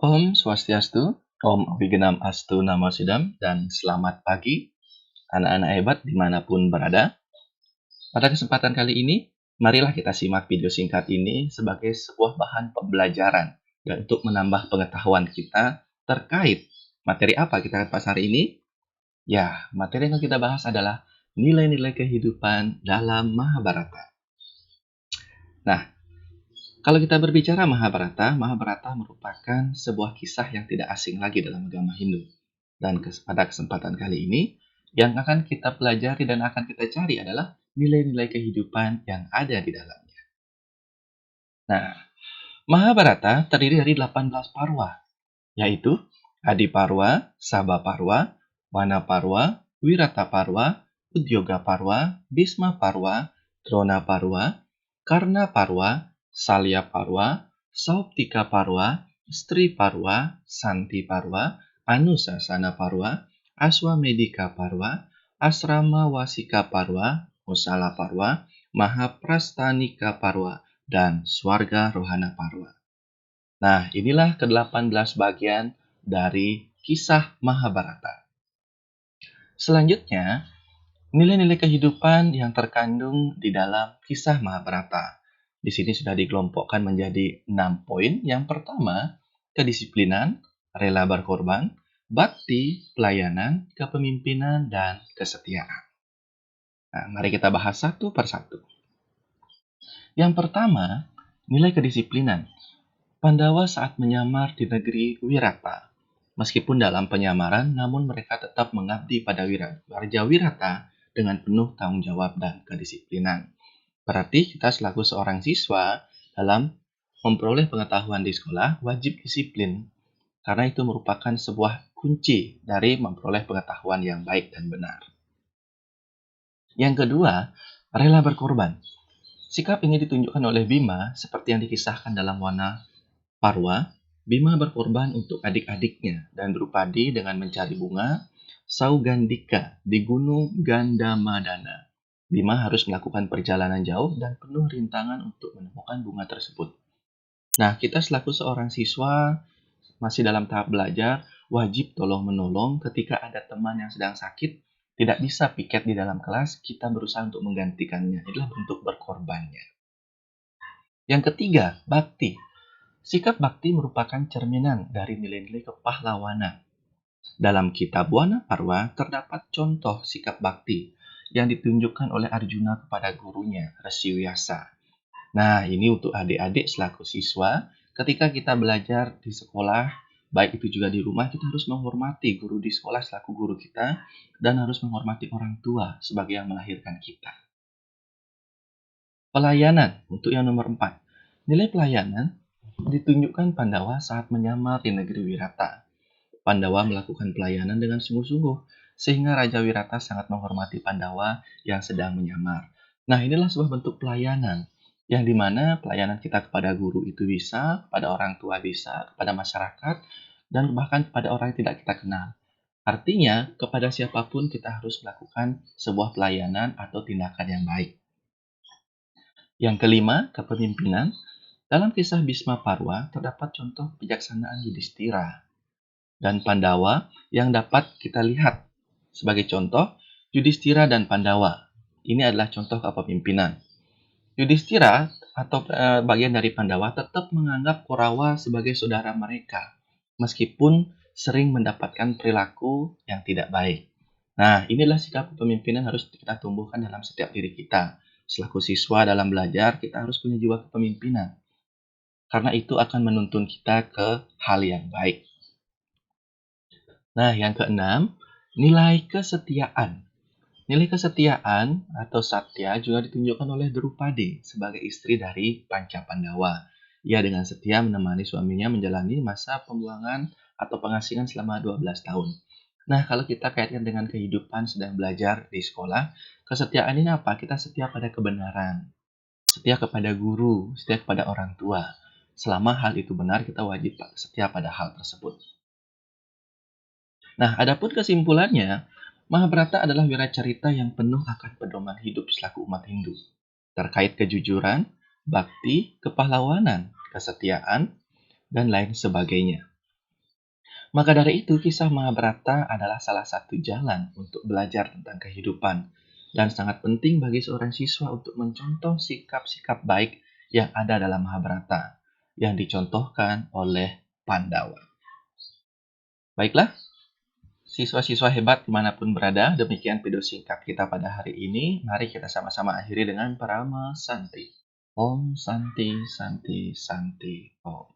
Om Swastiastu, Om Wigenam Astu Namo Sidam, dan selamat pagi anak-anak hebat dimanapun berada. Pada kesempatan kali ini, marilah kita simak video singkat ini sebagai sebuah bahan pembelajaran dan untuk menambah pengetahuan kita terkait materi apa kita bahas hari ini. Ya, materi yang kita bahas adalah nilai-nilai kehidupan dalam Mahabharata. Nah, kalau kita berbicara Mahabharata merupakan sebuah kisah yang tidak asing lagi dalam agama Hindu. Dan pada kesempatan kali ini, yang akan kita pelajari dan akan kita cari adalah nilai-nilai kehidupan yang ada di dalamnya. Nah, Mahabharata terdiri dari 18 parwa, yaitu Adiparwa, Sabaparwa, Manaparwa, Wirataparwa, Udyogaparwa, Bhismaparwa, Dronaparwa, Karnaparwa, Salyaparwa, Sauptikaparwa, Striparwa, Santiparwa, Anusasanaparwa, Aswamedikaparwa, Asramawasikaparwa, Musalaparwa, Mahaprasthanikaparwa, dan Swarga Rohana Parwa. Nah, inilah ke-18 bagian dari kisah Mahabharata. Selanjutnya, nilai-nilai kehidupan yang terkandung di dalam kisah Mahabharata. Di sini sudah dikelompokkan menjadi 6 poin. Yang pertama, kedisiplinan, rela berkorban, bakti, pelayanan, kepemimpinan, dan kesetiaan. Nah, mari kita bahas satu persatu. Yang pertama, nilai kedisiplinan. Pandawa saat menyamar di negeri Wirata. Meskipun dalam penyamaran, namun mereka tetap mengabdi pada Raja Wirata dengan penuh tanggung jawab dan kedisiplinan. Berarti kita selaku seorang siswa dalam memperoleh pengetahuan di sekolah wajib disiplin. Karena itu merupakan sebuah kunci dari memperoleh pengetahuan yang baik dan benar. Yang kedua, rela berkorban. Sikap ini ditunjukkan oleh Bima seperti yang dikisahkan dalam Wana Parwa. Bima berkorban untuk adik-adiknya dan Drupadi dengan mencari bunga Saugandika di Gunung Gandamadana. Bima harus melakukan perjalanan jauh dan penuh rintangan untuk menemukan bunga tersebut. Nah, kita selaku seorang siswa masih dalam tahap belajar, wajib tolong-menolong ketika ada teman yang sedang sakit, tidak bisa piket di dalam kelas, kita berusaha untuk menggantikannya. Inilah bentuk berkorbannya. Yang ketiga, bakti. Sikap bakti merupakan cerminan dari nilai-nilai kepahlawanan. Dalam kitab Wana Parwa terdapat contoh sikap bakti yang ditunjukkan oleh Arjuna kepada gurunya, Resi Vyasa. Nah, ini untuk adik-adik selaku siswa, ketika kita belajar di sekolah, baik itu juga di rumah, kita harus menghormati guru di sekolah selaku guru kita, dan harus menghormati orang tua sebagai yang melahirkan kita. Pelayanan, untuk yang nomor 4. Nilai pelayanan ditunjukkan Pandawa saat menyamar di negeri Wirata. Pandawa melakukan pelayanan dengan sungguh-sungguh, sehingga Raja Wirata sangat menghormati Pandawa yang sedang menyamar. Nah, inilah sebuah bentuk pelayanan, yang dimana pelayanan kita kepada guru itu bisa, kepada orang tua bisa, kepada masyarakat, dan bahkan kepada orang yang tidak kita kenal. Artinya, kepada siapapun kita harus melakukan sebuah pelayanan atau tindakan yang baik. Yang kelima, kepemimpinan. Dalam kisah Bhisma Parwa terdapat contoh kebijaksanaan Yudhistira dan Pandawa yang dapat kita lihat. Sebagai contoh, Yudhistira dan Pandawa. Ini adalah contoh kepemimpinan. Yudhistira atau bagian dari Pandawa tetap menganggap Korawa sebagai saudara mereka, meskipun sering mendapatkan perilaku yang tidak baik. Nah, inilah sikap kepemimpinan harus kita tumbuhkan dalam setiap diri kita. Selaku siswa dalam belajar, kita harus punya jiwa kepemimpinan. Karena itu akan menuntun kita ke hal yang baik. Nah, yang keenam, nilai kesetiaan. Nilai kesetiaan atau satya juga ditunjukkan oleh Drupadi sebagai istri dari Panca Pandawa. Ia dengan setia menemani suaminya menjalani masa pembuangan atau pengasingan selama 12 tahun. Nah, kalau kita kaitkan dengan kehidupan sedang belajar di sekolah, kesetiaan ini apa? Kita setia pada kebenaran, setia kepada guru, setia kepada orang tua. Selama hal itu benar, kita wajib setia pada hal tersebut. Nah, adapun kesimpulannya, Mahabharata adalah wiracarita yang penuh akan pedoman hidup selaku umat Hindu, terkait kejujuran, bakti, kepahlawanan, kesetiaan, dan lain sebagainya. Maka dari itu, kisah Mahabharata adalah salah satu jalan untuk belajar tentang kehidupan dan sangat penting bagi seorang siswa untuk mencontoh sikap-sikap baik yang ada dalam Mahabharata yang dicontohkan oleh Pandawa. Baiklah, siswa-siswa hebat dimanapun berada, demikian video singkat kita pada hari ini. Mari kita sama-sama akhiri dengan Parama Santi. Om Santi Santi Santi Om.